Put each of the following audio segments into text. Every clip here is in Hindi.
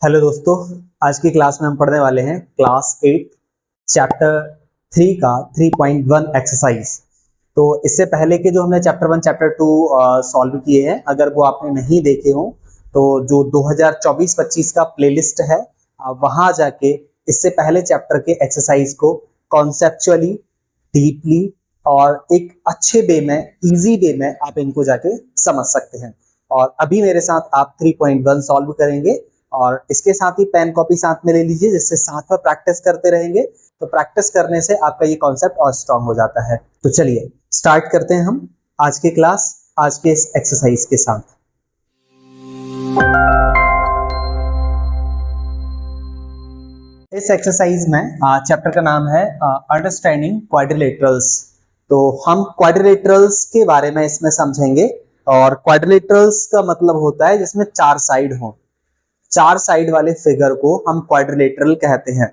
हेलो दोस्तों, आज की क्लास में हम पढ़ने वाले हैं क्लास 8 चैप्टर 3 का 3.1 एक्सरसाइज। तो इससे पहले के जो हमने चैप्टर 1 चैप्टर 2 सॉल्व किए हैं, अगर वो आपने नहीं देखे हो तो जो 2024-25 का प्लेलिस्ट है वहां जाके इससे पहले चैप्टर के एक्सरसाइज को कॉन्सेप्चुअली, डीपली और एक अच्छे वे में, इजी वे में आप इनको जाके समझ सकते हैं। और अभी मेरे साथ आप 3.1 सॉल्व करेंगे और इसके साथ ही पेन कॉपी साथ में ले लीजिए, जिससे साथ में प्रैक्टिस करते रहेंगे। तो प्रैक्टिस करने से आपका ये कॉन्सेप्ट और स्ट्रांग हो जाता है। तो चलिए स्टार्ट करते हैं हम आज की क्लास, आज के इस एक्सरसाइज के साथ। इस एक्सरसाइज में चैप्टर का नाम है अंडरस्टैंडिंग क्वाड्रिलेटरल्स। तो हम क्वाड्रिलेटरल्स के बारे में इसमें समझेंगे। और क्वाड्रिलेटरल्स का मतलब होता है जिसमें चार साइड हो, चार साइड वाले फिगर को हम क्वाड्रिलेटरल कहते हैं।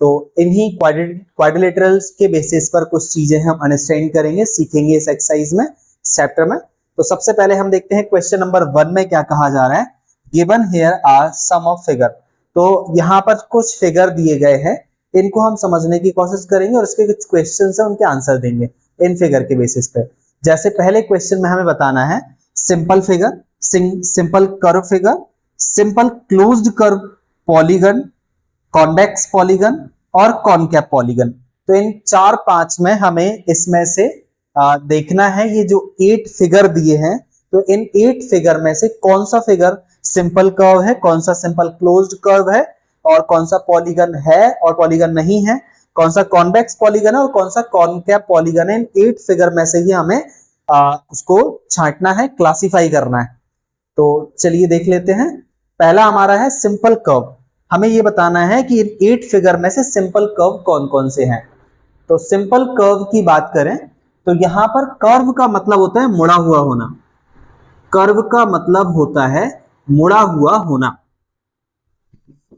तो इन्हीं क्वाड्रिलेटरल्स के बेसिस पर कुछ चीजें हम अंडरस्टैंड करेंगे, सीखेंगे इस एक्सरसाइज में, चैप्टर में। तो सबसे पहले हम देखते हैं क्वेश्चन नंबर 1 में क्या कहा जा रहा है। Given here are some of figure. तो यहाँ पर कुछ फिगर दिए गए हैं, इनको हम समझने की कोशिश करेंगे और इसके कुछ क्वेश्चन है उनके आंसर देंगे इन फिगर के बेसिस पे। जैसे पहले क्वेश्चन में हमें बताना है simple figure, simple curve figure, simple closed curve polygon, convex polygon और कॉनकेव पॉलीगन। तो इन 4-5 में हमें इसमें से देखना है ये जो 8 फिगर दिए हैं, तो इन 8 फिगर में से कौन सा फिगर सिंपल कर्व है, कौन सा सिंपल क्लोज्ड कर्व है और कौन सा पॉलीगन है और पॉलीगन नहीं है, कौन सा कॉन्वेक्स पॉलीगन है और कौन सा कॉनकेव पॉलीगन है। इन 8 फिगर में से ही हमें उसको छांटना है, क्लासिफाई करना है। तो चलिए देख लेते हैं। पहला हमारा है सिंपल कर्व। हमें ये बताना है कि 8 फिगर में से सिंपल कर्व कौन कौन से हैं। तो सिंपल कर्व की बात करें तो यहां पर कर्व का मतलब होता है मुड़ा हुआ होना। कर्व का मतलब होता है मुड़ा हुआ होना।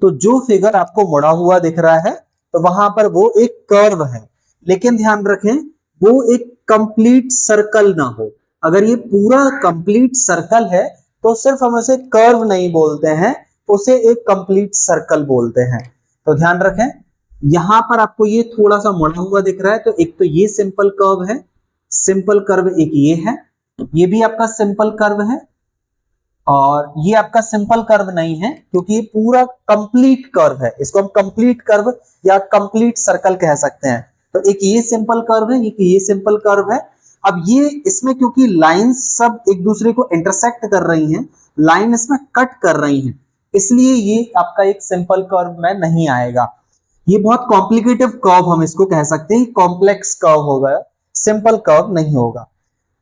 तो जो फिगर आपको मुड़ा हुआ दिख रहा है तो वहां पर वो एक कर्व है, लेकिन ध्यान रखें वो एक कंप्लीट सर्कल ना हो। अगर ये पूरा कंप्लीट सर्कल है तो सिर्फ हम उसे कर्व नहीं बोलते हैं, उसे एक कंप्लीट सर्कल बोलते हैं। तो ध्यान रखें यहां पर आपको ये थोड़ा सा मुड़ा हुआ दिख रहा है, तो एक तो ये सिंपल कर्व है, सिंपल कर्व एक ये है, ये भी आपका सिंपल कर्व है और ये आपका सिंपल कर्व नहीं है क्योंकि ये पूरा कंप्लीट कर्व है। इसको हम कंप्लीट कर्व या कंप्लीट सर्कल कह सकते हैं। तो एक ये सिंपल कर्व है, एक ये सिंपल कर्व है। अब ये इसमें क्योंकि लाइंस सब एक दूसरे को इंटरसेक्ट कर रही हैं, लाइन इसमें कट कर रही हैं, इसलिए ये आपका एक सिंपल कर्व में नहीं आएगा। ये बहुत कॉम्प्लिकेटेड कर्व हम इसको कह सकते हैं, कॉम्प्लेक्स कर्व होगा, सिंपल कर्व नहीं होगा।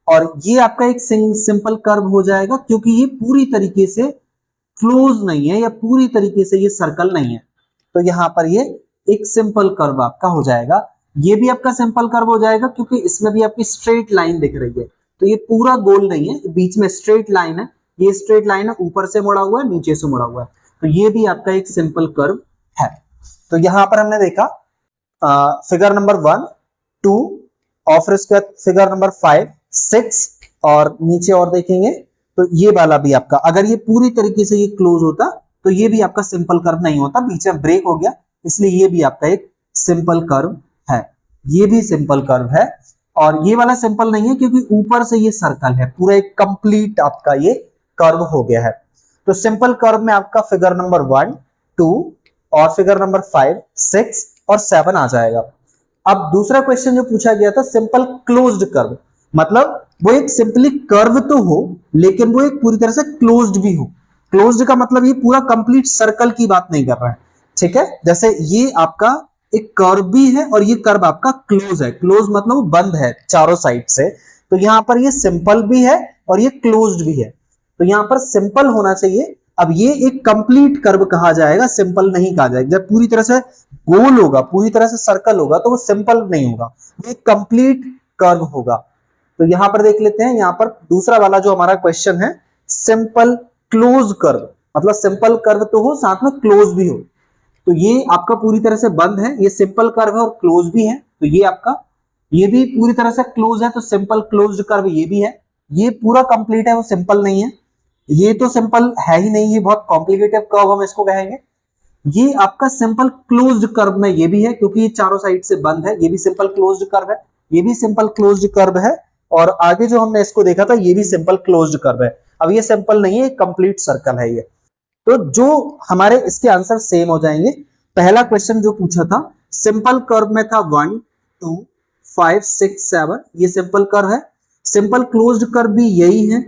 और ये आपका एक सिंपल कर्व हो जाएगा क्योंकि ये पूरी तरीके से क्लोज नहीं है या पूरी तरीके से ये सर्कल नहीं है। तो यहां पर ये एक सिंपल कर्व आपका हो जाएगा। ये भी आपका सिंपल कर्व हो जाएगा क्योंकि इसमें भी आपकी स्ट्रेट लाइन दिख रही है। तो ये पूरा गोल नहीं है, बीच में स्ट्रेट लाइन है, ये स्ट्रेट लाइन है, ऊपर से मुड़ा हुआ है, नीचे से मुड़ा हुआ है। तो ये भी आपका एक सिंपल कर्व है। तो यहां पर हमने देखा फिगर नंबर 1, 2 और फिर उसके बाद फिगर नंबर 5, 6 और नीचे और देखेंगे तो ये वाला भी आपका, अगर ये पूरी तरीके से ये क्लोज होता तो ये भी आपका सिंपल कर्व नहीं होता, बीच में ब्रेक हो गया, इसलिए ये भी आपका एक सिंपल कर्व है। ये भी सिंपल कर्व है और ये वाला सिंपल नहीं है क्योंकि ऊपर से ये सर्कल है, पूरा एक कंप्लीट आपका ये कर्व हो गया है। तो सिंपल कर्व में आपका फिगर नंबर 1, 2 और फिगर नंबर 5, 6 और 7 आ जाएगा। अब दूसरा क्वेश्चन जो पूछा गया था सिंपल क्लोज्ड कर्व, मतलब वो एक सिंपली कर्व तो हो लेकिन वो एक पूरी तरह से क्लोज्ड भी हो। क्लोज्ड का मतलब ये पूरा कंप्लीट सर्कल की बात नहीं कर रहा है, ठीक है। जैसे ये आपका एक कर्व भी है और ये कर्व आपका क्लोज है। क्लोज मतलब बंद है चारों साइड से। तो यहां पर ये सिंपल भी है और ये क्लोज्ड भी है। तो यहां पर सिंपल होना चाहिए। अब ये एक कंप्लीट कर्व कहा जाएगा, सिंपल नहीं कहा जाएगा। जब पूरी तरह से गोल होगा, पूरी तरह से सर्कल होगा तो वो सिंपल नहीं होगा, वो एक कंप्लीट कर्व होगा। तो यहां पर देख लेते हैं, यहां पर दूसरा वाला जो हमारा क्वेश्चन है सिंपल क्लोज कर्व, मतलब सिंपल कर्व तो हो साथ में क्लोज भी हो। तो ये आपका पूरी तरह से बंद है, ये सिंपल कर्व है और क्लोज भी है। तो ये आपका, ये भी पूरी तरह से क्लोज है तो सिंपल क्लोज्ड कर्व ये भी है। ये पूरा कंप्लीट है, वो सिंपल नहीं है। ये तो सिंपल है ही नहीं, ये बहुत कॉम्प्लिकेटेड कर्व हम इसको कहेंगे। ये आपका सिंपल क्लोज्ड कर्व में ये भी है, क्योंकि ये चारों साइड से बंद है, ये भी सिंपल क्लोज्ड कर्व है, ये भी सिंपल क्लोज्ड कर्व है, और आगे जो हमने इसको देखा था ये भी सिंपल क्लोज्ड कर्व है। अब ये सिंपल नहीं है, कंप्लीट सर्कल है ये। तो जो हमारे इसके आंसर सेम हो जाएंगे। पहला क्वेश्चन जो पूछा था सिंपल कर्व में था 1 2 5 6 7, ये सिंपल कर्व है। सिंपल क्लोज्ड कर्व भी यही है,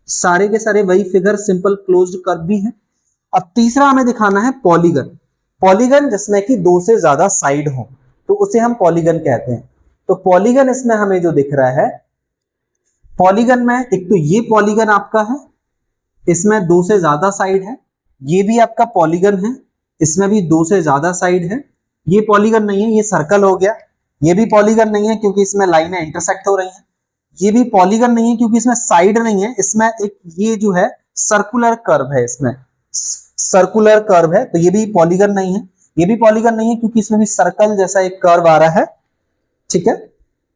सारे के सारे वही फिगर सिंपल क्लोज्ड कर्व भी है। अब तीसरा हमें दिखाना है पॉलीगन। पॉलीगन जिसमें कि दो से ज्यादा साइड हो तो उसे हम पॉलीगन कहते हैं। तो पॉलीगन इसमें हमें जो दिख रहा है, पॉलीगन में एक तो ये पॉलीगन आपका है, इसमें दो से ज्यादा साइड है। ये भी आपका पॉलीगन है, इसमें भी दो से ज्यादा साइड है। ये पॉलीगन नहीं है, ये सर्कल हो गया। ये भी पॉलीगन नहीं है क्योंकि इसमें लाइनें इंटरसेक्ट हो रही हैं। ये भी पॉलीगन नहीं है क्योंकि इसमें साइड नहीं है, इसमें एक ये जो है सर्कुलर कर्व है, इसमें सर्कुलर कर्व है, तो ये भी पॉलीगन नहीं है। ये भी पॉलीगन नहीं है क्योंकि इसमें भी सर्कल जैसा एक कर्व आ रहा है, ठीक है।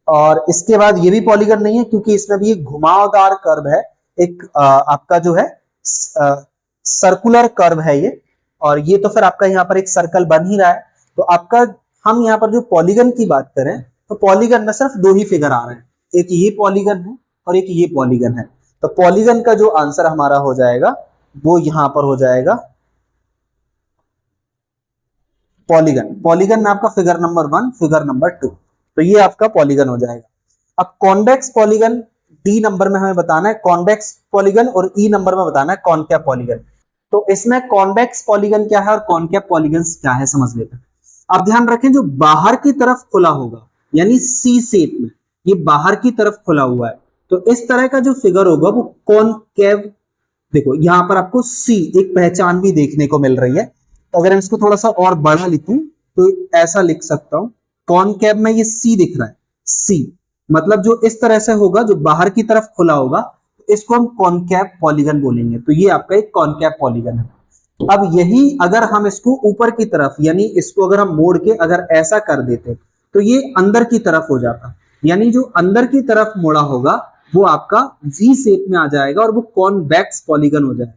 और इसके बाद ये भी पॉलीगन नहीं है क्योंकि इसमें भी एक घुमावदार कर्व है, एक आपका जो है सर्कुलर कर्व है ये। और ये तो फिर आपका यहाँ पर एक सर्कल बन ही रहा है। तो आपका हम यहाँ पर जो पॉलीगन की बात करें तो पॉलीगन में सिर्फ दो ही फिगर आ रहे हैं, एक ये पॉलीगन है और एक ये पॉलीगन है। तो पॉलीगन का जो आंसर हमारा हो जाएगा वो यहां पर हो जाएगा पॉलीगन। पॉलीगन में आपका फिगर नंबर 1, फिगर नंबर 2, तो ये आपका पॉलीगन हो जाएगा। अब कॉन्वेक्स पॉलीगन डी नंबर में हमें बताना है कॉन्वेक्स पॉलीगन, और ई नंबर में बताना है कॉनकेव पॉलीगन। तो इसमें कॉन्वेक्स पॉलीगन क्या है और कॉनकेव पॉलीगन क्या है समझ लेते हैं। अब ध्यान रखें, जो बाहर की तरफ खुला होगा यानी सी शेप में, ये बाहर की तरफ खुला हुआ है, तो इस तरह का जो फिगर होगा वो कॉनकेव। देखो यहां पर आपको सी एक पहचान भी देखने को मिल रही है। तो अगर मैं इसको थोड़ा सा और बड़ा लिखूं तो ऐसा लिख सकता हूं, कॉनकेव में ये सी दिख रहा है, सी मतलब जो इस तरह से होगा, जो बाहर की तरफ खुला होगा, तो इसको हम कॉनकेव पॉलीगन बोलेंगे। तो ये आपका एक कॉनकेव पॉलीगन है। अब यही अगर हम इसको ऊपर की तरफ यानी इसको अगर हम मोड़ के अगर ऐसा कर देते तो ये अंदर की तरफ हो जाता, यानी जो अंदर की तरफ मोड़ा होगा वो आपका वी शेप में आ जाएगा और वो कॉन्वेक्स पॉलीगन हो जाएगा,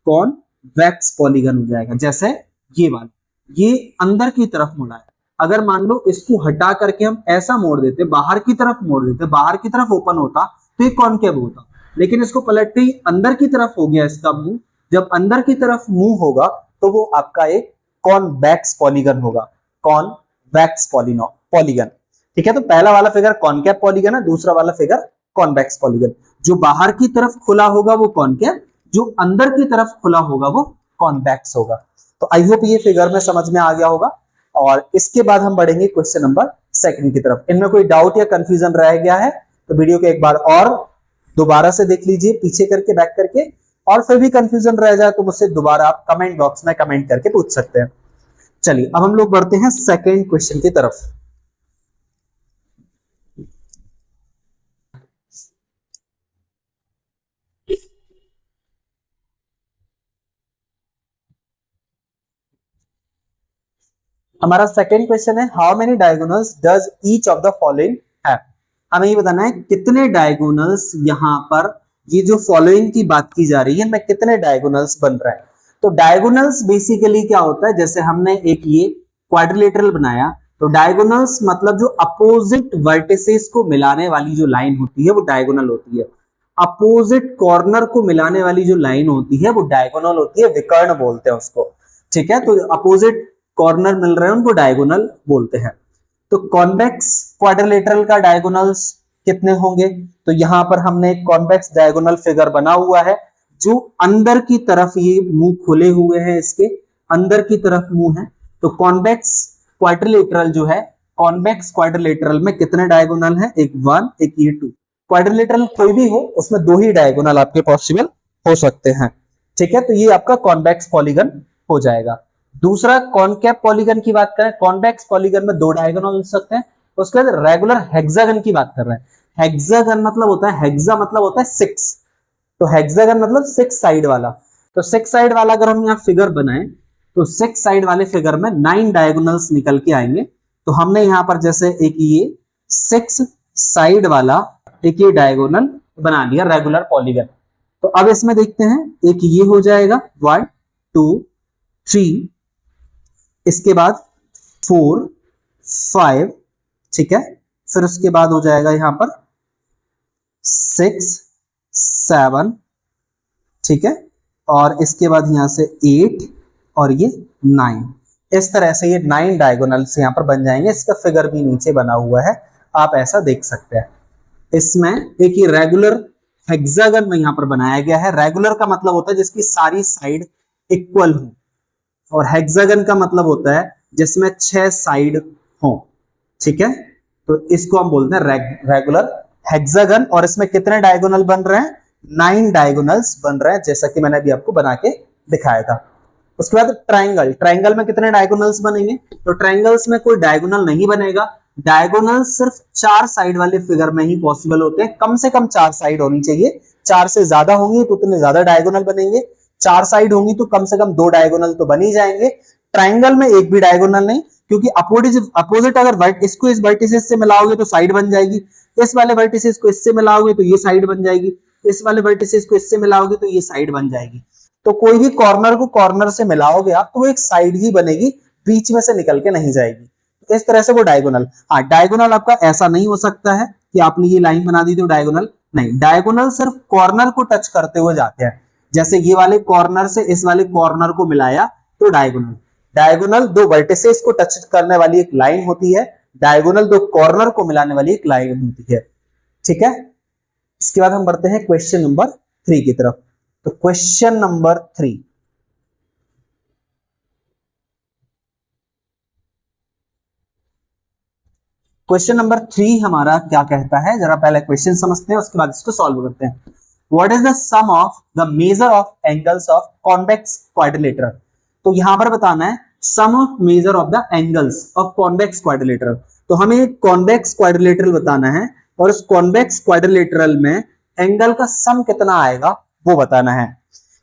कॉन्वेक्स पॉलीगन हो जाएगा। जैसे ये वाला, ये अंदर की तरफ मुड़ा है, अगर मान लो इसको हटा करके हम ऐसा मोड़ देते, बाहर की तरफ मोड़ देते, बाहर की तरफ ओपन होता तो ये कॉनकेव होता, लेकिन इसको पलट के अंदर की तरफ हो गया इसका मुंह। जब अंदर की तरफ मुंह होगा तो वो आपका एक कॉन्वेक्स पॉलीगन होगा, कॉन्वेक्स पॉलीगन, ठीक है। तो पहला वाला फिगर कॉनकेव पॉलीगन है, दूसरा वाला फिगर कॉन्वेक्स पॉलीगन। जो बाहर की तरफ खुला होगा वो कॉनकेव, जो अंदर की तरफ खुला होगा वो कॉन्वेक्स होगा। तो आई होप ये फिगर में समझ में आ गया होगा। और इसके बाद हम बढ़ेंगे क्वेश्चन नंबर 2 की तरफ। इनमें कोई डाउट या कंफ्यूजन रह गया है तो वीडियो को एक बार और दोबारा से देख लीजिए, पीछे करके, बैक करके, और फिर भी कंफ्यूजन रह जाए तो मुझसे दोबारा आप कमेंट बॉक्स में कमेंट करके पूछ सकते हैं। चलिए अब हम लोग बढ़ते हैं सेकंड क्वेश्चन की तरफ। हमारा सेकंड क्वेश्चन है, how many diagonals does each of the following have. हमें ये बताना है कितने डायगोनल्स यहां पर, ये जो फॉलोइंग की बात की जा रही है में कितने डायगोनल्स बन रहा है। तो डायगोनल्स बेसिकली क्या होता है, जैसे हमने एक ये क्वाड्रिलेटरल बनाया, तो डायगोनल्स मतलब जो अपोजिट वर्टिसेस को मिलाने वाली जो लाइन होती है वो डायगोनल होती है। अपोजिट कॉर्नर को मिलाने वाली जो लाइन होती है वो डायगोनल होती है, विकर्ण बोलते हैं उसको, ठीक है। तो अपोजिट कॉर्नर मिल रहे हैं उनको डायगोनल बोलते हैं। तो कॉन्वेक्स क्वाड्रिलेटरल का डायगोनल्स कितने होंगे, तो यहां पर हमने एक कॉन्वेक्स डायगोनल फिगर बना हुआ है, जो अंदर की तरफ ये मुंह खुले हुए हैं, इसके अंदर की तरफ मुंह है। तो कॉन्वेक्स क्वाड्रिलेटरल जो है, कॉन्वेक्स क्वाड्रिलेटरल में कितने डायगोनल हैं, एक 1 एक ये 2। क्वाड्रिलेटरल कोई भी हो उसमें दो ही डायगोनल आपके पॉसिबल हो सकते हैं, ठीक है। तो ये आपका कॉन्वेक्स पॉलीगन हो जाएगा। दूसरा कॉनकेव पॉलीगन की बात करें, कॉन्वेक्स पॉलीगन में दो डायगोनल हो सकते हैं। उसके बाद रेगुलर हेक्सागन की बात कर रहे हैं। हेक्सागन मतलब होता है, हेक्सा मतलब होता है 6, तो हेक्सागन मतलब 6 साइड वाला। तो 6 साइड वाला अगर हम यहाँ फिगर बनाएं तो 6 साइड वाले फिगर में 9 डायगोनल्स निकल के आएंगे। तो हमने यहाँ पर जैसे एक ये 6 साइड वाला एक ये डायगोनल बना लिया रेगुलर पॉलीगन। तो अब इसमें देखते हैं, एक ये हो जाएगा 1 2 3 इसके बाद 4 5, ठीक है, फिर उसके बाद हो जाएगा यहां पर 6 7, ठीक है, और इसके बाद यहां से 8 और ये 9। इस तरह से ये 9 डायगोनल्स यहां पर बन जाएंगे। इसका फिगर भी नीचे बना हुआ है, आप ऐसा देख सकते हैं। इसमें एक ही रेगुलर हेक्सागन में यहां पर बनाया गया है। रेगुलर का मतलब होता है जिसकी सारी साइड इक्वल हो, और हेक्सागन का मतलब होता है जिसमें 6 साइड हो, ठीक है। तो इसको हम बोलते हैं रेगुलर हेक्सागन। और इसमें कितने डायगोनल बन रहे हैं? 9 डायगोनल्स बन रहे हैं, जैसा कि मैंने अभी आपको बना के दिखाया था। उसके बाद ट्राइंगल, ट्राइंगल में कितने डायगोनल्स बनेंगे? तो ट्राइंगल्स में कोई डायगोनल नहीं बनेगा। डायगोनल सिर्फ 4 साइड वाले फिगर में ही पॉसिबल होते हैं। कम से कम 4 साइड होनी चाहिए। 4 से ज्यादा होंगी तो उतने ज्यादा डायगोनल बनेंगे। 4 साइड होंगी तो कम से कम 2 डायगोनल तो बन ही जाएंगे। ट्राइंगल में एक भी डायगोनल नहीं, क्योंकि अपोजिट अगर इसको इस वर्टिसेस से मिलाओगे तो साइड बन जाएगी, इस वाले वर्टिसेस को इससे मिलाओगे तो ये साइड बन जाएगी, इस वाले वर्टिसेस को इससे मिलाओगे तो ये साइड बन जाएगी। तो कोई भी कॉर्नर को कॉर्नर से मिलाओगे आप तो वो एक साइड ही बनेगी, बीच में से निकल के नहीं जाएगी। इस तरह से वो डायगोनल। हाँ, डायगोनल आपका ऐसा नहीं हो सकता है कि आपने ये लाइन बना दी तो डायगोनल नहीं। डायगोनल सिर्फ कॉर्नर को टच करते हुए जाते हैं। जैसे ये वाले कॉर्नर से इस वाले कॉर्नर को मिलाया तो डायगोनल। डायगोनल 2 वर्टिसेस को टच करने वाली एक लाइन होती है। डायगोनल 2 कॉर्नर को मिलाने वाली एक लाइन होती है, ठीक है। इसके बाद हम बढ़ते हैं क्वेश्चन नंबर 3 की तरफ। तो क्वेश्चन नंबर 3, क्वेश्चन नंबर 3 हमारा क्या कहता है, जरा पहले क्वेश्चन समझते हैं, उसके बाद इसको सॉल्व करते हैं। What is the sum of the measure of angles of convex quadrilateral? तो यहां पर बताना है sum of measure of the angles of convex quadrilateral. तो हमें एक कॉन्वेक्स क्वाड्रिलेटरल बताना है, और उस कॉन्वेक्स क्वाड्रिलेटरल में एंगल का सम कितना आएगा वो बताना है।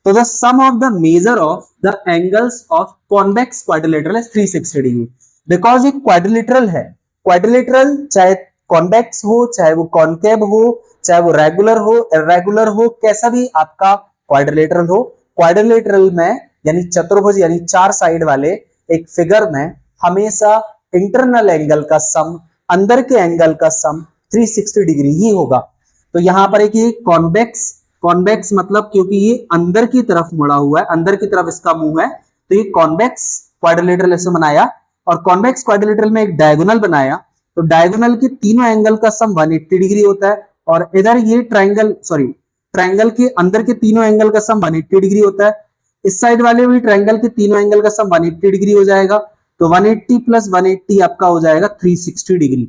तो the sum of the measure of the angles of convex quadrilateral is 360 degree. Because ये क्वाड्रिलेटरल है। क्वाड्रिलेटरल चाहे कॉन्वेक्स हो, चाहे वो कॉनकेव हो, चाहे वो रेगुलर हो, इर्रेगुलर हो, कैसा भी आपका क्वाड्रिलेटरल हो, क्वाड्रिलेटरल में यानी चतुर्भुज यानी 4 साइड वाले एक फिगर में हमेशा इंटरनल एंगल का सम, अंदर के एंगल का सम 360 डिग्री ही होगा। तो यहां पर एक ये कॉन्वेक्स, कॉन्वेक्स मतलब क्योंकि ये अंदर की तरफ मुड़ा हुआ है, अंदर की तरफ इसका मुंह है, तो ये कॉन्वेक्स क्वाड्रिलेटरल ऐसे बनाया। और कॉन्वेक्स क्वाड्रिलेटरल में एक डायगोनल बनाया, तो डायगोनल के तीनों एंगल का सम 180 डिग्री होता है। और इधर ये ट्रायंगल के अंदर के तीनों एंगल का सम 180 डिग्री होता है। इस साइड वाले भी ट्रायंगल के तीनों एंगल का सम 180 डिग्री हो जाएगा। तो 180 प्लस 180 आपका हो जाएगा 360 डिग्री।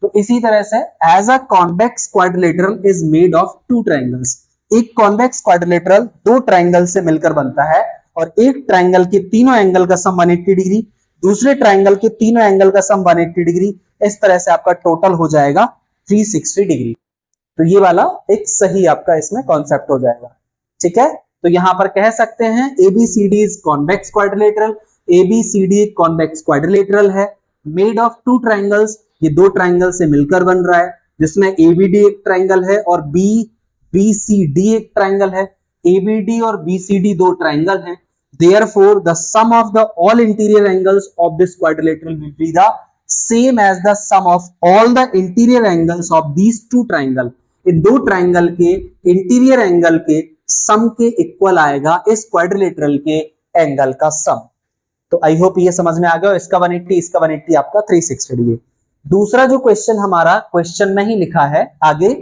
तो इसी तरह से as a convex quadrilateral is made of 2 triangles. एक कॉन्वेक्स क्वाड्रिलेटरल 2 ट्रायंगल से मिलकर बनता है, और एक ट्रायंगल के तीनों एंगल का सम 180 डिग्री, दूसरे ट्रायंगल के तीनों एंगल का सम 180 डिग्री। इस तरह से आपका टोटल हो जाएगा 360 डिग्री। तो ये वाला एक सही आपका इसमें कॉन्सेप्ट हो जाएगा, ठीक है। तो यहां पर कह सकते हैं ABCD is convex quadrilateral. ABCD एक कॉन्वेक्स क्वाड्रिलेटरल है, मेड ऑफ 2 ट्रायंगल्स। ये 2 ट्रायंगल से मिलकर बन रहा है, जिसमें ABD एक ट्रायंगल है और BCD एक ट्रायंगल है। ABD और BCD 2 ट्रायंगल हैं। Therefore, the sum of the all interior angles of this quadrilateral will be the same as the sum of all the interior angles of these 2 triangle। In 2 triangle के इंटीरियर एंगल के सम के इक्वल आएगा इस क्वाड्रिलेटरल के एंगल का सम। तो आई होप ये समझ में आ गया। इसका 180, इसका 180 आपका 360 डिग्री। दूसरा जो क्वेश्चन हमारा क्वेश्चन में ही लिखा है आगे,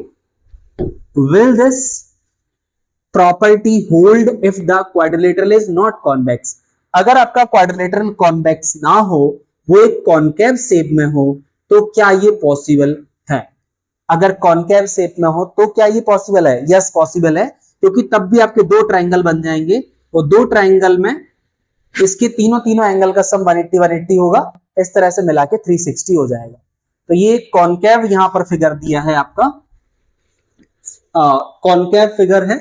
will this property hold if the quadrilateral is not convex? अगर आपका क्वाड्रिलेटरल कॉन्वेक्स ना हो, वो एक कॉनकेव शेप में हो, तो क्या ये पॉसिबल है? अगर कॉनकेव शेप में हो तो क्या ये पॉसिबल है? यस पॉसिबल है, क्योंकि तब भी आपके 2 ट्रायंगल बन जाएंगे, और 2 ट्रायंगल में इसके तीनों एंगल का सम 180 होगा। इस तरह से मिला के 360 हो जाएगा। तो ये कॉनकेव यहां पर फिगर दिया है आपका, कॉनकेव फिगर है।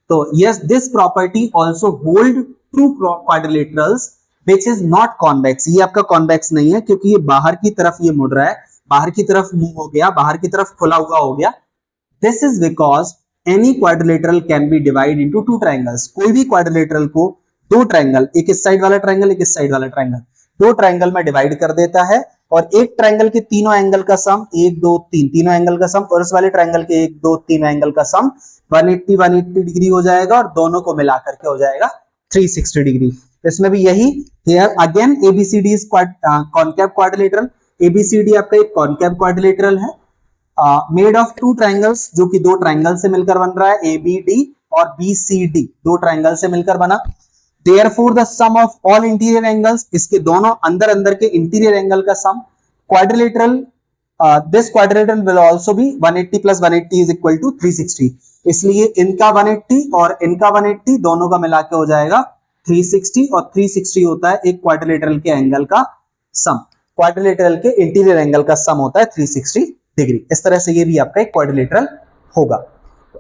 तो yes this property also hold true quadrilaterals which is not convex. ये आपका कॉन्वेक्स नहीं है, क्योंकि ये बाहर की तरफ ये मुड़ रहा है, बाहर की तरफ मूव हो गया, बाहर की तरफ खुला हुआ हो गया। This is because any quadrilateral can be divide into 2 triangles. कोई भी क्वाड्रिलेटरल को 2 ट्रायंगल, एक इस साइड वाला ट्रायंगल, एक इस साइड वाला ट्रायंगल, दो ट्रायंगल में डिवाइड कर देता है और एक ट्रायंगल के तीनों एंगल का सम 1 2 3 तीनों एंगल का सम और उस वाले ट्रायंगल के 1 2 3 एंगल का सम 180 डिग्री हो जाएगा और दोनों को मिलाकर के हो जाएगा 360 डिग्री। इसमें भी यही here again ABCD is concave quadrilateral. ABCD आपका एक कॉनकेव क्वाड्रिलेटरल है मेड ऑफ टू ट्रायंगल्स जो कि दो ट्रायंगल से मिलकर बन रहा है एबीडी और बीसीडी दो ट्रायंगल से मिलकर बना। Therefore the sum of all interior angles इसके दोनों अंदर अंदर के इंटीरियर एंगल का सम quadrilateral this quadrilateral will also be 180 plus 180 is equal to 360 इसलिए इनका 180 और इनका 180 दोनों का मिला के हो जाएगा 360 और 360 होता है एक क्वाड्रिलेटरल के एंगल का सम। क्वाड्रिलेटरल के इंटीरियर एंगल का सम होता है 360 डिग्री। इस तरह से ये भी आपका एक क्वाड्रिलेटरल होगा।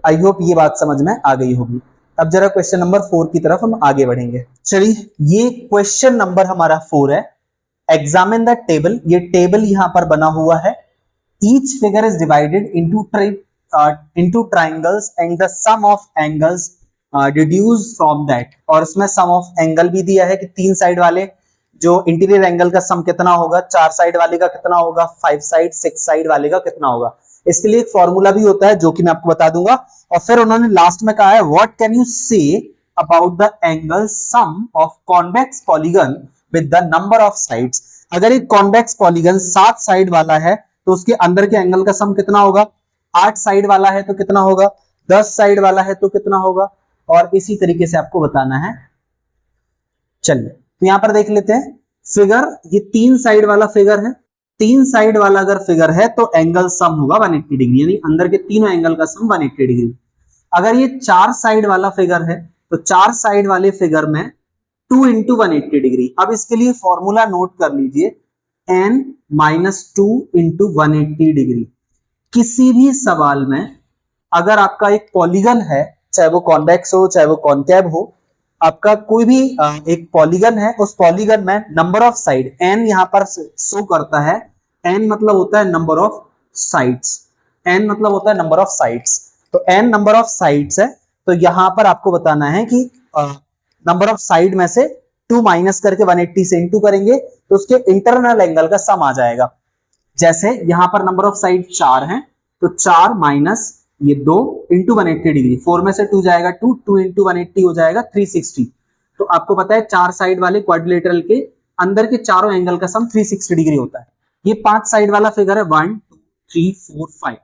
आई होप ये बात समझ में आ गई होगी। अब जरा क्वेश्चन नंबर 4 की तरफ हम आगे बढ़ेंगे। चलिए ये क्वेश्चन नंबर हमारा 4 है। Examine the table. ये टेबल यहां पर बना हुआ है। Each figure is divided into triangles and the sum of angles deduce from that और इसमें सम ऑफ एंगल भी दिया है कि 3 साइड वाले जो इंटीरियर एंगल का सम कितना होगा, 4 साइड वाले का कितना होगा, 5 साइड 6 साइड वाले का कितना होगा। इसके लिए एक फॉर्मूला भी होता है जो कि मैं आपको बता दूंगा और फिर उन्होंने लास्ट में कहा है what can you say about the angle sum of convex polygon with the number of sides. अगर एक कॉन्वेक्स पॉलीगन 7 साइड वाला है तो उसके अंदर के एंगल का सम कितना होगा, 8 साइड वाला है तो कितना होगा, 10 साइड वाला है तो कितना होगा और इसी तरीके से आपको बताना है। चलिए तो यहां पर देख लेते हैं फिगर। ये 3 साइड वाला फिगर है। 3 साइड वाला अगर फिगर है तो एंगल सम होगा 180 डिग्री यानी अंदर के तीनों एंगल का सम 180 डिग्री। अगर ये 4 साइड वाला फिगर है तो 4 साइड वाले फिगर में 2 इंटू 180 डिग्री। अब इसके लिए फॉर्मूला नोट कर लीजिए n माइनस 2 इंटू 180 डिग्री। किसी भी सवाल में अगर आपका एक पॉलीगन है, चाहे वो कॉन्वेक्स हो चाहे वो कॉनकेव हो, आपका कोई भी एक पॉलीगन है, उस पॉलीगन में नंबर ऑफ साइड n यहां पर शो करता है। n मतलब होता है नंबर ऑफ साइड्स। n मतलब होता है नंबर ऑफ साइड्स। तो n नंबर ऑफ साइड्स है तो यहां पर आपको बताना है कि नंबर ऑफ साइड में से 2 माइनस करके 180 से इंटू करेंगे तो उसके इंटरनल एंगल का सम आ जाएगा। जैसे यहां पर नंबर ऑफ साइड 4 है तो 4 माइनस ये 2 इंटू 180 डिग्री, 4 में से 2 जाएगा 2, 2 इंटू 180 हो जाएगा 360। तो आपको पता है 4 साइड वाले क्वाड्रिलेटरल के अंदर के चारों एंगल का सम 360 डिग्री होता है। ये 5 साइड वाला फिगर है 1 2 3 4 5।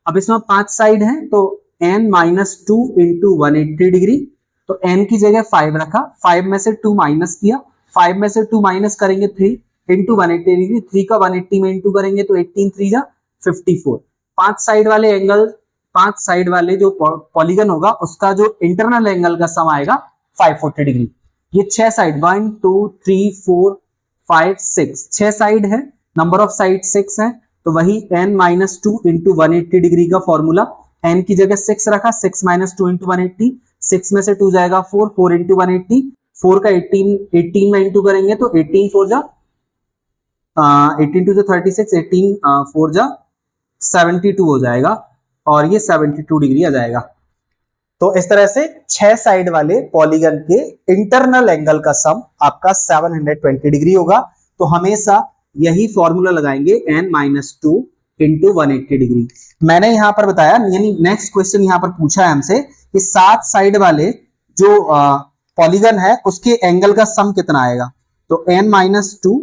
अब इसमें 5 साइड है तो n माइनस 2 इंटू 180 डिग्री। तो n की जगह 5 रखा, 5 में से 2 माइनस किया, 5 में से 2 माइनस करेंगे 3 इंटू 180 डिग्री, 3 का 180 में इंटू करेंगे तो 18 3 जा 54। 5 साइड वाले एंगल, 5 साइड वाले जो पॉलीगन होगा उसका जो इंटरनल एंगल का सम आएगा 540 डिग्री। ये 6 साइड 1 2 3 4 5 6 6 साइड है, नंबर ऑफ साइड 6 है तो वही n माइनस 2 इंटू 180 डिग्री का फॉर्मूला। n की जगह 6 रखा, 6 माइनस 2 इंटू 180, 6 में से 2 जाएगा 4, 4 इंटू 180, 4 का 18 में इंटू करेंगे तो 18 4 जा 18 2 जा 36, 18 4 जा 72 हो जाएगा और ये 72 डिग्री आ जाएगा। तो इस तरह से 6 साइड वाले पॉलीगन के इंटरनल एंगल का सम आपका 720 डिग्री होगा। तो हमेशा यही फॉर्मूला लगाएंगे n माइनस 2 इंटू 180 डिग्री। मैंने यहां पर बताया, यानी नेक्स्ट क्वेश्चन यहां पर पूछा है हमसे कि 7 साइड वाले जो पॉलीगन है उसके एंगल का सम कितना आएगा। तो n minus 2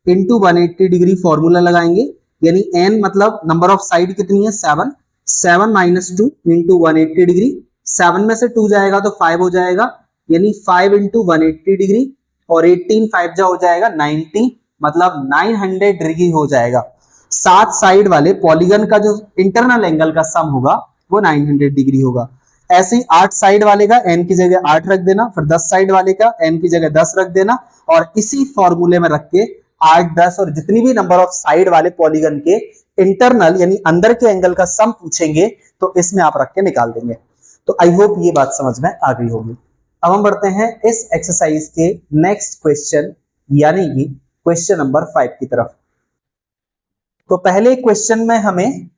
into 180 degree formula लगाएंगे, यानी n मतलब नंबर ऑफ साइड कितनी है 7, 7 माइनस 2 इंटू 180 डिग्री, 7 में से 2 जाएगा तो 5 हो जाएगा, यानी 5 इंटू 180 डिग्री और 18 5 जा हो जाएगा 90, मतलब 900 डिग्री हो जाएगा। 7 साइड वाले पॉलीगन का जो इंटरनल एंगल का सम होगा वो 900 डिग्री होगा। ऐसे ही 8 साइड वाले का n की जगह 8 रख देना, फिर 10 साइड वाले का n की जगह 10 रख देना और इसी फॉर्मूले में रख के 8 10 और जितनी भी नंबर ऑफ साइड वाले पॉलीगन के इंटरनल यानी अंदर के एंगल का सम पूछेंगे तो इसमें आप रख के निकाल देंगे। तो आई होप ये बात समझ में आ गई होगी। अब हम बढ़ते हैं इस एक्सरसाइज के नेक्स्ट क्वेश्चन यानी कि क्वेश्चन नंबर 5 की तरफ। तो पहले क्वेश्चन में हमें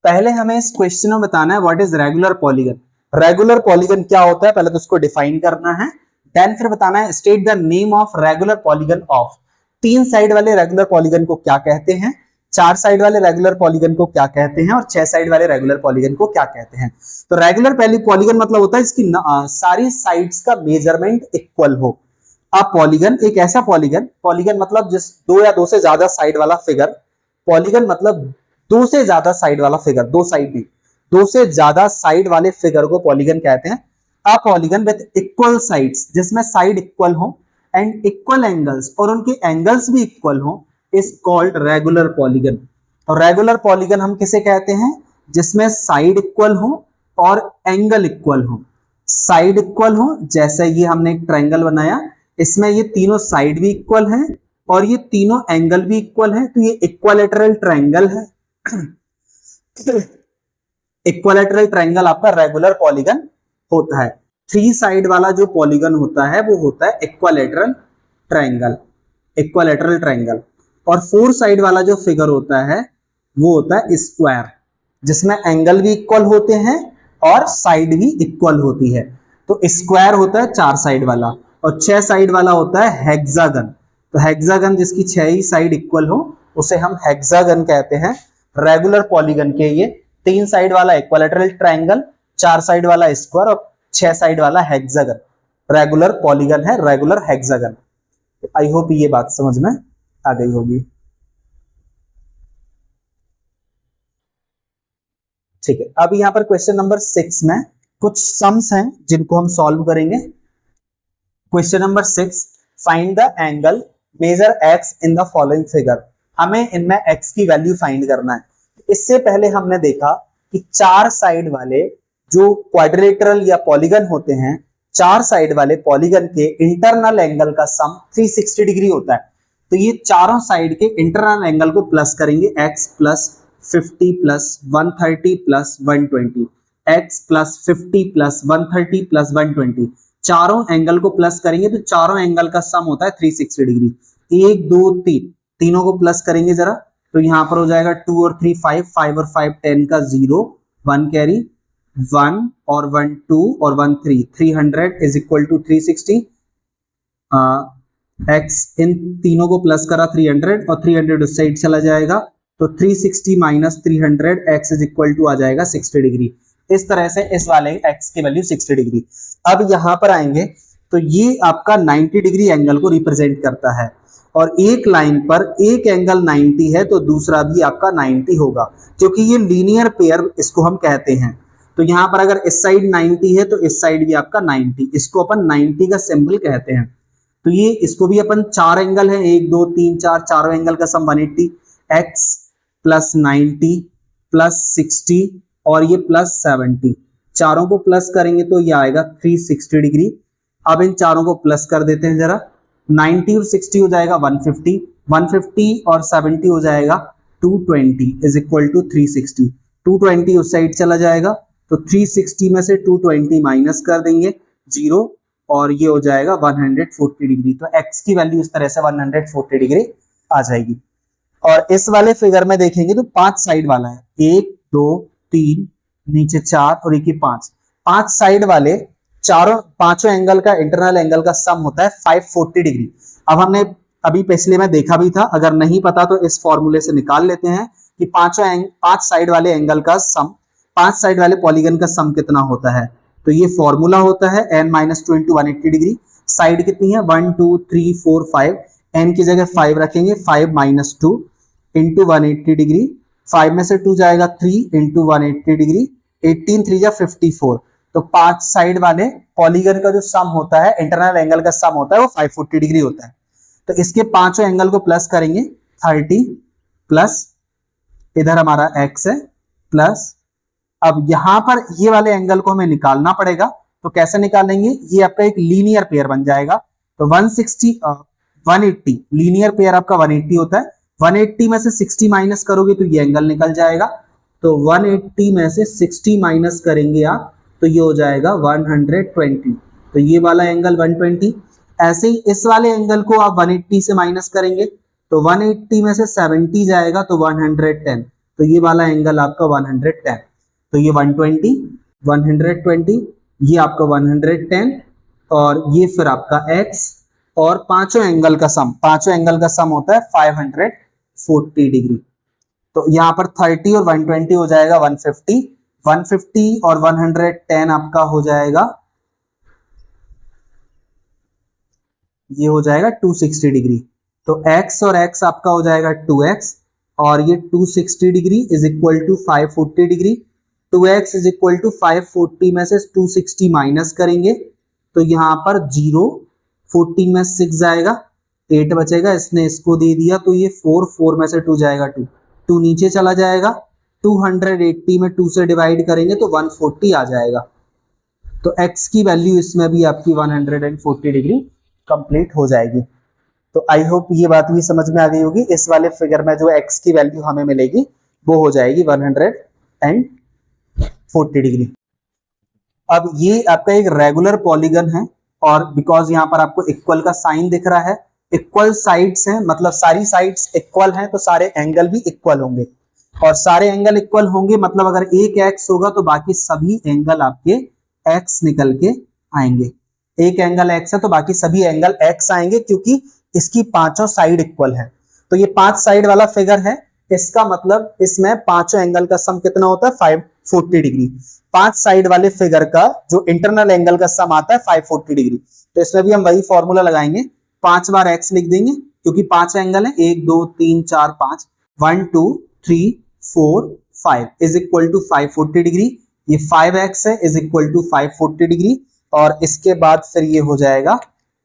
पहले हमें इस क्वेश्चन में बताना है what is regular polygon. Regular polygon क्या होता है, पहले तो उसको डिफाइन करना है, देन फिर बताना है state the name of regular polygon of. 3 side वाले रेगुलर पॉलीगन को क्या कहते हैं, 4 साइड वाले रेगुलर पॉलीगन को क्या कहते हैं, और 6 साइड वाले रेगुलर पॉलीगन को क्या कहते हैं। तो रेगुलर पॉलीगन मतलब होता है इसकी सारी साइड्स का मेजरमेंट इक्वल हो। अब पॉलीगन एक ऐसा पॉलीगन मतलब जिस 2 या 2 से ज्यादा साइड वाला फिगर, पॉलीगन मतलब 2 से ज्यादा साइड वाला फिगर, 2 साइड नहीं, 2 से ज्यादा साइड वाले फिगर को पॉलीगन कहते हैं। A polygon with equal sides, जिसमें साइड इक्वल हो एंड इक्वल एंगल्स, और उनके एंगल्स भी इक्वल हो, इज कॉल्ड रेगुलर पॉलीगन। और रेगुलर पॉलीगन हम किसे कहते हैं, जिसमें साइड इक्वल हो और एंगल इक्वल हो। साइड इक्वल हो, जैसे ये हमने एक ट्रायंगल बनाया, इसमें ये तीनों साइड भी इक्वल हैं और ये तीनों एंगल भी इक्वल हैं, तो ये इक्विलैटरल ट्रायंगल है। इक्विलैटरल ट्रायंगल आपका रेगुलर पॉलीगन होता है। 3 साइड वाला जो पॉलीगन होता है वो होता है इक्विलैटरल ट्रायंगल, इक्विलैटरल ट्रायंगल। और 4 साइड वाला जो फिगर होता है वो होता है स्क्वायर, जिसमें एंगल भी इक्वल होते हैं और साइड भी इक्वल होती है। तो स्क्वायर होता है 4 साइड वाला, और 6 साइड वाला होता है हेक्सागन। तो हेक्सागन जिसकी 6 ही साइड इक्वल हो उसे हम हेक्सागन कहते हैं। रेगुलर पॉलीगन के ये 3 साइड वाला इक्विलैटरल ट्रायंगल, 4 साइड वाला स्क्वायर और 6 साइड वाला हेक्सागन रेगुलर पॉलीगन है, रेगुलर हेक्सागन। आई होप ये बात समझ में आ गई होगी। ठीक है, अब यहां पर क्वेश्चन नंबर 6 में कुछ सम्स हैं जिनको हम सॉल्व करेंगे। Question number 6, find the angle measure x in the following figure. हमें इनमें एक्स की वैल्यू फाइंड करना है। इससे पहले हमने देखा कि 4 साइड वाले जो क्वाड्रिलेटरल या पॉलीगन होते हैं, 4 साइड वाले पॉलीगन के इंटरनल एंगल का सम 360 डिग्री होता है। तो ये चारों साइड के इंटरनल एंगल को प्लस करेंगे, x plus 50 plus 130 plus 120, x plus 50 plus 130 plus 120, चारों एंगल को प्लस करेंगे तो चारों एंगल का सम होता है 360 डिग्री। 1 2 3 तीनों को प्लस करेंगे जरा, तो यहां पर हो जाएगा 2 और 3 5, 5 और 5 10 का 0, 1 कैरी, 1 और 1 2 और 1 3, 300 इज इक्वल टू 360। x इन तीनों को प्लस करा 300 और 300 उस साइड चला जाएगा, तो 360 minus 300 x is equal to आ जाएगा 60 डिग्री। इस तरह से इस वाले x की वैल्यू 60 डिग्री। अब यहां पर आएंगे तो ये आपका 90 डिग्री एंगल को रिप्रेजेंट करता है, और एक लाइन पर एक एंगल 90 है तो दूसरा भी आपका 90 होगा, क्योंकि ये लीनियर पेयर इसको हम कहते हैं। तो यहां पर अगर इस साइड 90 है तो इस साइड भी आपका 90, इसको अपन 90 का सिंबल कहते हैं। तो ये इसको भी अपन 4 एंगल है, 1 2 3 4, चारों एंगल का सम 180, x प्लस 90 प्लस 60 और ये प्लस 70, चारों को प्लस करेंगे तो ये आएगा 360 डिग्री। अब इन चारों को प्लस कर देते हैं जरा, 90 और 60 हो जाएगा 150, 150 और 70 हो जाएगा 220 इज इक्वल टू 360। 220 उस साइड चला जाएगा, तो 360 में से 220 माइनस कर देंगे 0, और ये हो जाएगा 140 डिग्री। तो x की वैल्यू इस तरह से 140 डिग्री आ जाएगी। और इस वाले फिगर में देखेंगे तो 5 साइड वाला है, 1 2 3 नीचे 4 और एक 5, 5 साइड वाले चारों पांचों एंगल का इंटरनल एंगल का सम होता है 540 डिग्री। अब हमने अभी पिछले में देखा भी था, अगर नहीं पता तो इस फॉर्मूले से निकाल लेते हैं कि 5 साइड वाले एंगल का सम, 5 साइड वाले पॉलीगन का सम कितना होता है। तो ये फॉर्मूला होता है n minus 2 into 180 degree. Side कितनी है 1 2 3 4 5, n की जगह 5 रखेंगे, 5 माइनस 2 इंटू 180 डिग्री, 5 में से 2 जाएगा 3 इंटू 180 डिग्री, 18 3 जा 54। तो 5 साइड वाले पॉलीगन का जो सम होता है, इंटरनल एंगल का सम होता है वो 540 डिग्री होता है। तो इसके पांचों एंगल को प्लस करेंगे, 30 प्लस इधर हमारा x है प्लस, अब यहां पर ये वाले एंगल को हमें निकालना पड़ेगा। तो कैसे निकालेंगे, ये आपका एक लीनियर पेयर बन जाएगा। तो 180 लीनियर पेयर आपका 180 होता है, 180 में से 60 माइनस करोगे तो ये एंगल निकल जाएगा। तो 180 में से 60 माइनस करेंगे आप तो ये हो जाएगा 120, तो ये वाला एंगल 120। ऐसे ही इस वाले एंगल को आप 180 से माइनस करेंगे तो 180 में से 70 जाएगा तो 110, तो ये वाला एंगल आपका 110, तो ये 120, 120, ये आपका 110 और ये फिर आपका x, और पांचों एंगल का सम होता है 540 डिग्री। तो यहाँ पर 30 और 120 हो जाएगा 150, 150 और 110 आपका हो जाएगा, ये हो जाएगा 260 डिग्री। तो x और x आपका हो जाएगा 2x, और ये 260 degree is equal to 540 degree. 2x is equal to 540 में से 260 माइनस करेंगे तो यहाँ पर 0, 14 में 6 जाएगा, 8 बचेगा, इसने इसको दे दिया तो ये 4, 4 में से 2 जाएगा 2, 2 नीचे चला जाएगा, 280 में 2 से डिवाइड करेंगे तो 140 आ जाएगा। तो x की वैल्यू इसमें भी आपकी 140 डिग्री कंप्लीट हो जाएगी। तो आई होप ये बात भी समझ में आ गई होगी। इस वाले फिगर में जो x की वैल्यू हमें मिलेगी वो हो जाएगी 140 डिग्री। अब ये आपका एक रेगुलर पॉलीगन है, और बिकॉज यहाँ पर आपको इक्वल का साइन दिख रहा है, इक्वल साइड्स हैं, मतलब सारी साइड्स इक्वल हैं तो सारे एंगल भी इक्वल होंगे, और सारे एंगल इक्वल होंगे मतलब अगर एक x होगा तो बाकी सभी एंगल आपके x निकल के आएंगे। एक एंगल x है तो बाकी सभी एंगल x आएंगे, क्योंकि इसकी पांचों साइड इक्वल है। तो ये 5 साइड वाला फिगर है, इसका मतलब इसमें पांचों एंगल का सम कितना होता है 540 डिग्री। 5 साइड वाले फिगर का जो इंटरनल एंगल का सम आता है 540 डिग्री। तो इसमें भी हम वही फॉर्मूला लगाएंगे, 5 बार x लिख देंगे क्योंकि 5 एंगल है, 1 2 3 4 5, 1 2 3 4 5 इज इक्वल टू 540 डिग्री। ये 5x है इज इक्वल टू 540 डिग्री, और इसके बाद फिर ये हो जाएगा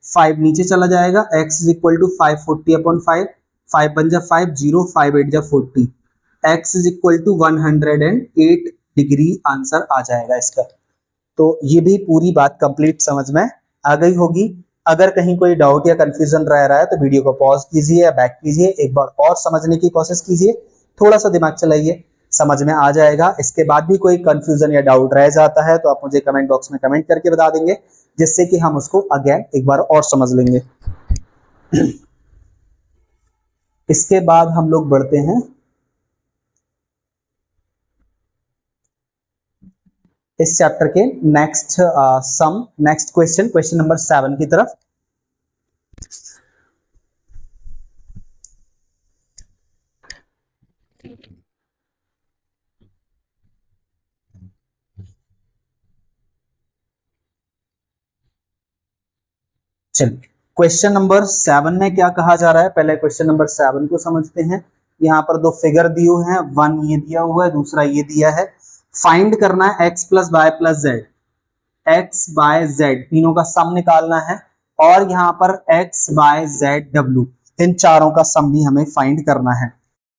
5 नीचे चला जाएगा, x is equal to 540 upon 5, 5 बन जा 5, 0, 5 8 जा 40, x is equal to 108 degree answer आ जाएगा इसका। तो ये भी पूरी बात कंप्लीट समझ में आ गई होगी। अगर कहीं कोई डाउट या कंफ्यूजन रह रहा है तो वीडियो को पॉज कीजिए या बैक कीजिए, एक बार और समझने की कोशिश कीजिए, थोड़ा सा दिमाग चलाइए, समझ में आ जाएगा। इसके बाद भी कोई कंफ्यूजन या डाउट रह जाता है तो आप मुझे कमेंट बॉक्स में कमेंट करके बता देंगे, जिससे कि हम उसको अगेन एक बार और समझ लेंगे। इसके बाद हम लोग बढ़ते हैं इस चैप्टर के नेक्स्ट क्वेश्चन नंबर 7 की तरफ। चलिए क्वेश्चन नंबर 7 में क्या कहा जा रहा है, पहले क्वेश्चन नंबर 7 को समझते हैं। यहाँ पर दो फिगर दिए हुए हैं, वन ये दिया हुआ है, दूसरा ये दिया है। फाइंड करना है x plus Y plus z, x y z तीनों का सम निकालना है, और यहाँ पर x वाई जेड w इन चारों का सम भी हमें फाइंड करना है।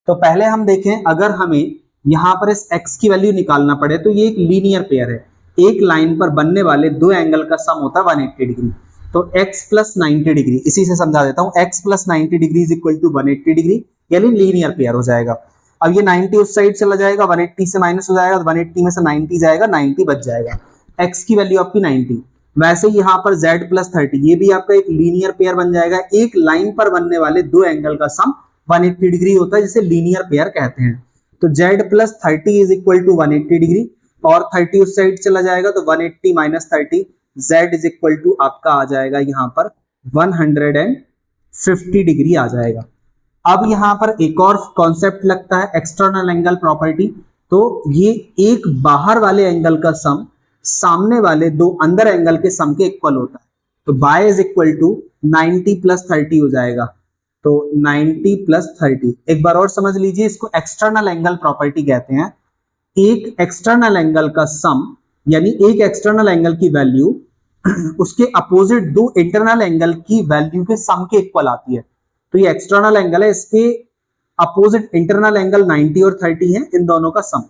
तो पहले हम देखें, अगर हमें यहाँ पर इस x की वैल्यू निकालना पड़े तो ये एक लीनियर पेयर है, एक लाइन पर बनने वाले दो एंगल का सम होता है 180 डिग्री। तो x प्लस 90 डिग्री, इसी से समझा देता हूं, x plus 90 degree is equal to 180 degree, यानी लीनियर पेयर हो जाएगा। अब ये 90 उस साइड चला जाएगा, 180 से माइनस हो जाएगा, तो 180 में से 90 जाएगा, 90 बच जाएगा, x की वैल्यू आपकी 90। वैसे यहाँ पर z प्लस 30, ये भी आपका एक लीनियर पेयर बन जाएगा, एक लाइन पर बनने वाले दो एंगल का सम 180 डिग्री होता है, जिसे लीनियर पेयर कहते हैं। तो z plus 30 is equal to 180 degree, और 30 उस साइड चला जाएगा तो 180 minus 30, z is equal to आपका आ जाएगा यहाँ पर 150 डिग्री आ जाएगा। अब यहाँ पर एक और कॉन्सेप्ट लगता है एक्सटर्नल एंगल प्रॉपर्टी। तो ये एक बाहर वाले एंगल का सम सामने वाले दो अंदर एंगल के सम के इक्वल होता है। तो y is equal to 90 plus 30 हो जाएगा। तो 90 प्लस 30, एक बार और समझ लीजिए, इसको एक्सटर्नल एंगल प्रॉपर्टी कहते हैं। एक एक्सटर्नल एंगल का सम, यानी एक एक्सटर्नल एंगल की वैल्यू उसके अपोजिट दो इंटरनल एंगल की वैल्यू के सम के इक्वल आती है। तो ये एक्सटर्नल एंगल है, इसके अपोजिट इंटरनल एंगल 90 और 30 है, इन दोनों का सम।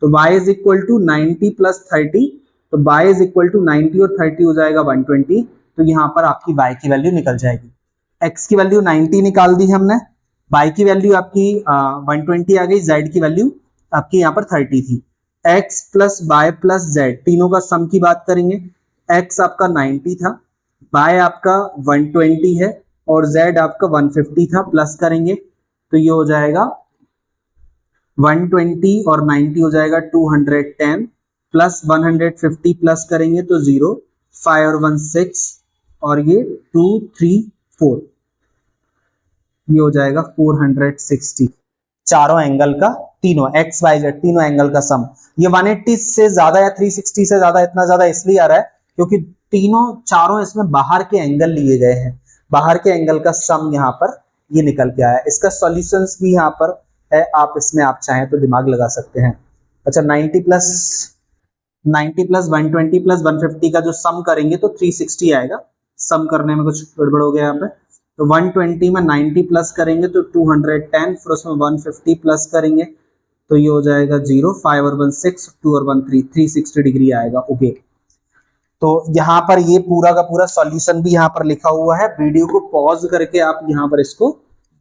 तो y is equal to 90 plus 30, तो y इज इक्वल टू 90 और 30 हो जाएगा 120। तो यहाँ पर आपकी y की वैल्यू निकल जाएगी। x की वैल्यू 90 निकाल दी हमने, y की वैल्यू आपकी 120 आ गई, z की वैल्यू आपकी यहाँ पर 30 थी। x plus y plus z तीनों का सम की बात करेंगे, x आपका 90 था, y आपका 120 है, और z आपका 150 था, प्लस करेंगे तो ये हो जाएगा 120 और 90 हो जाएगा 210 प्लस 150 प्लस करेंगे तो 0, 5 और 1 6 और ये 2 3 4, ये हो जाएगा 460। चारों एंगल का, तीनों एक्स वाई जेड तीनों एंगल का सम। ये 180 से ज्यादा या 360 से ज्यादा इतना ज्यादा इसलिए आ रहा है क्योंकि तीनों चारों इसमें बाहर के एंगल लिए गए हैं, बाहर के एंगल का सम यहाँ पर ये निकल के आया। इसका सॉल्यूशंस भी यहाँ पर है, आप इसमें आप चाहें तो दिमाग लगा सकते हैं। अच्छा 90 प्लस 120 प्लस 150 का जो सम करेंगे तो 360 आएगा। सम करने में कुछ गड़बड़ हो गया यहाँ पे। तो 120 में 90 प्लस करेंगे तो 210, फिर उसमें 150 प्लस करेंगे तो ये हो जाएगा 0, 5 और 1 6, 2 और 1 3, 360 डिग्री आएगा। ओके, तो यहाँ पर ये पूरा का पूरा सॉल्यूशन भी यहाँ पर लिखा हुआ है। वीडियो को पॉज करके आप यहाँ पर इसको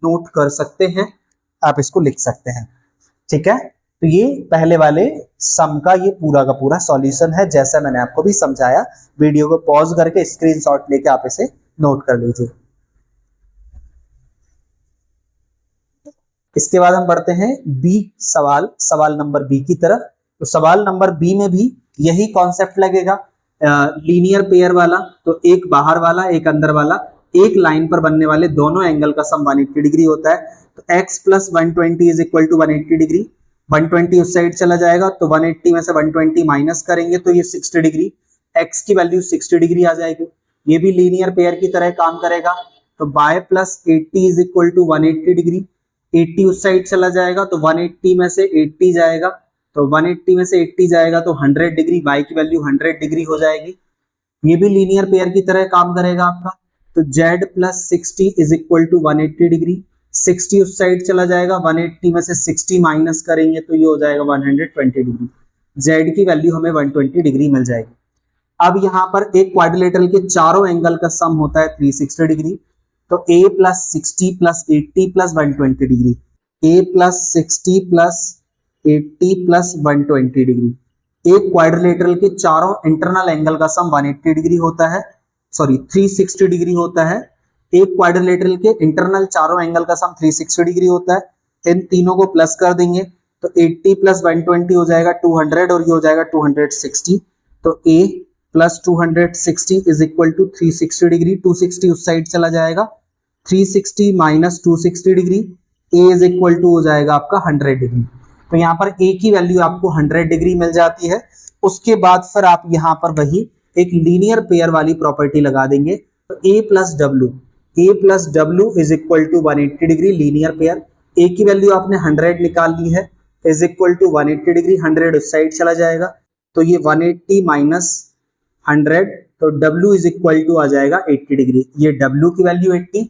नोट कर सकते हैं, आप इसको लिख सकते हैं। ठीक है, तो ये पहले वाले सम का ये पूरा का पूरा सॉल्यूशन है, जैसा मैंने आपको भी समझाया। वीडियो को पॉज करके स्क्रीनशॉट लेके आप इसे नोट कर लीजिए। इसके बाद हम बढ़ते हैं बी सवाल नंबर बी की तरफ। तो सवाल नंबर बी में भी यही कॉन्सेप्ट लगेगा, लीनियर पेयर वाला। तो एक बाहर वाला एक अंदर वाला, एक लाइन पर बनने वाले दोनों एंगल का सम 180 डिग्री होता है। तो x plus 120 is equal to 180 degree. 120 उस साइड चला जाएगा तो 180 में से 120 माइनस करेंगे तो ये 60 डिग्री, x की वैल्यू 60 डिग्री आ जाएगी। ये भी लीनियर पेयर की तरह काम करेगा। तो y plus 80 is equal to 180 degree. 80 उस साइड चला जाएगा तो 180 में से 80 जाएगा, तो 180 में से 80 जाएगा तो 100 डिग्री, y की वैल्यू 100 डिग्री हो जाएगी। ये भी लीनियर पेयर की तरह काम करेगा आपका। तो z plus 60 is equal to 180 degree. 60 उस साइड चला जाएगा, 180 में से 60 माइनस करेंगे तो ये हो जाएगा 120 डिग्री। z की वैल्यू हमें 120 डिग्री मिल जाएगी। अब यहाँ पर एक क्वाड्रिलेटरल के चारों एंगल का सम होता है 360 डिग्री। तो a plus 60 plus 80 plus 120 degree, a plus 60 plus 80 plus 120 degree. एक क्वाड्रिलेटरल के चारों इंटरनल एंगल का सम 180 डिग्री होता है, सॉरी 360 डिग्री होता है। एक क्वाड्रिलेटरल के इंटरनल चारों एंगल का सम 360 डिग्री होता है। इन तीनों को प्लस कर देंगे तो 80 प्लस 120 हो जाएगा 200 और ये हो जाएगा 260। तो a plus 260 is equal to 360 degree. 260 उस साइड चला जाएगा, 360 minus 260 degree, a is equal to हो जाएगा आपका 100 डिग्री। तो यहाँ पर a की वैल्यू आपको 100 डिग्री मिल जाती है। उसके बाद फिर आप यहाँ पर वही एक लीनियर पेयर वाली प्रॉपर्टी लगा देंगे। तो a plus W is equal to 180 degree, linear pair. a की वैल्यू आपने 100 निकाल ली है, इज इक्वल टू 180 डिग्री। 100 उस साइड चला जाएगा तो ये 180 माइनस 100, तो w इज इक्वल टू आ जाएगा 80 डिग्री। ये w की वैल्यू 80,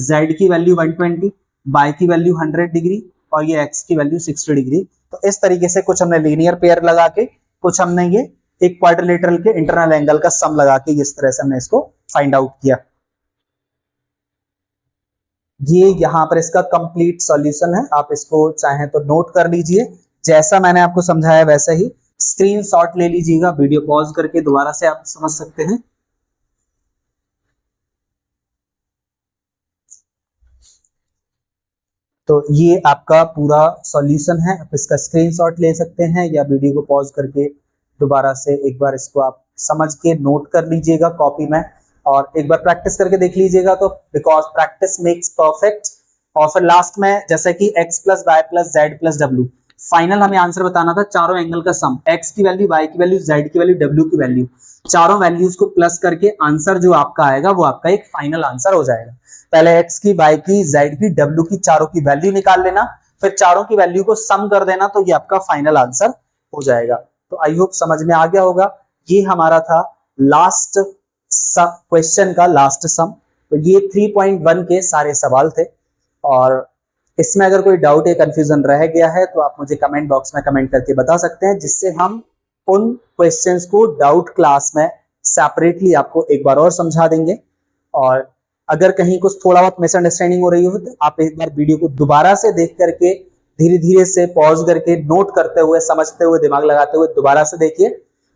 z की वैल्यू 120, y की वैल्यू 100 डिग्री और ये x की वैल्यू 60 डिग्री। तो इस तरीके से कुछ हमने लीनियर पेयर लगा के, कुछ हमने ये एक क्वाड्रिलेटरल के इंटरनल एंगल का सम लगा के इस तरह से हमने इसको फाइंड आउट किया। ये यहाँ पर इसका कंप्लीट सॉल्यूशन है, आप इसको चाहें तो नोट कर लीजिए। जैसा मैंने आपको समझाया वैसे ही स्क्रीनशॉट ले लीजिएगा, वीडियो पॉज करके दोबारा से आप समझ सकते हैं। तो ये आपका पूरा सॉल्यूशन है, आप इसका स्क्रीनशॉट ले सकते हैं या वीडियो को पॉज करके दोबारा से एक बार इसको आप समझ के नोट कर लीजिएगा कॉपी में और एक बार प्रैक्टिस करके देख लीजिएगा। तो बिकॉज प्रैक्टिस मेक्स परफेक्ट। और फिर लास्ट में जैसे कि x plus Y plus Z plus W, final हमें आंसर बताना था चारों एंगल का सम, x की वैल्यू, y की वैल्यू, z की वैल्यू, w की वैल्यू, चारों वैल्यूज को प्लस करके आंसर जो आपका आएगा वो आपका एक फाइनल आंसर हो जाएगा। पहले x की, y की, z की, w की चारों की वैल्यू निकाल लेना, फिर चारों की वैल्यू को सम कर देना, तो ये आपका फाइनल आंसर हो जाएगा। तो आई होप समझ में आ गया होगा। ये हमारा था लास्ट क्वेश्चन का लास्ट सम। तो ये 3.1 के सारे सवाल थे और इसमें अगर कोई डाउट या कंफ्यूजन रह गया है तो आप मुझे कमेंट बॉक्स में कमेंट करके बता सकते हैं, जिससे हम उन क्वेश्चंस को डाउट क्लास में सेपरेटली आपको एक बार और समझा देंगे। और अगर कहीं कुछ थोड़ा बहुत मिसअंडरस्टैंडिंग हो रही हो तो आप एक बार वीडियो को दोबारा से देख करके धीरे धीरे से पॉज करके नोट करते हुए, समझते हुए, दिमाग लगाते हुए दोबारा से देखिए।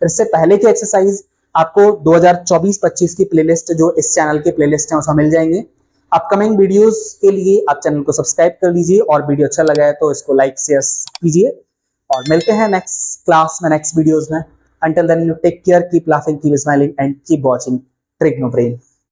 इससे पहले की एक्सरसाइज आपको 2024-25 की प्लेलिस्ट जो इस चैनल की प्लेलिस्ट है उसमें मिल जाएंगे। अपकमिंग वीडियोस के लिए आप चैनल को सब्सक्राइब कर लीजिए और वीडियो अच्छा लगा है तो इसको लाइक शेयर कीजिए और मिलते हैं नेक्स्ट क्लास में, नेक्स्ट वीडियोस में. Until then, you take care, keep laughing, keep smiling, and keep watching Trigonobrain.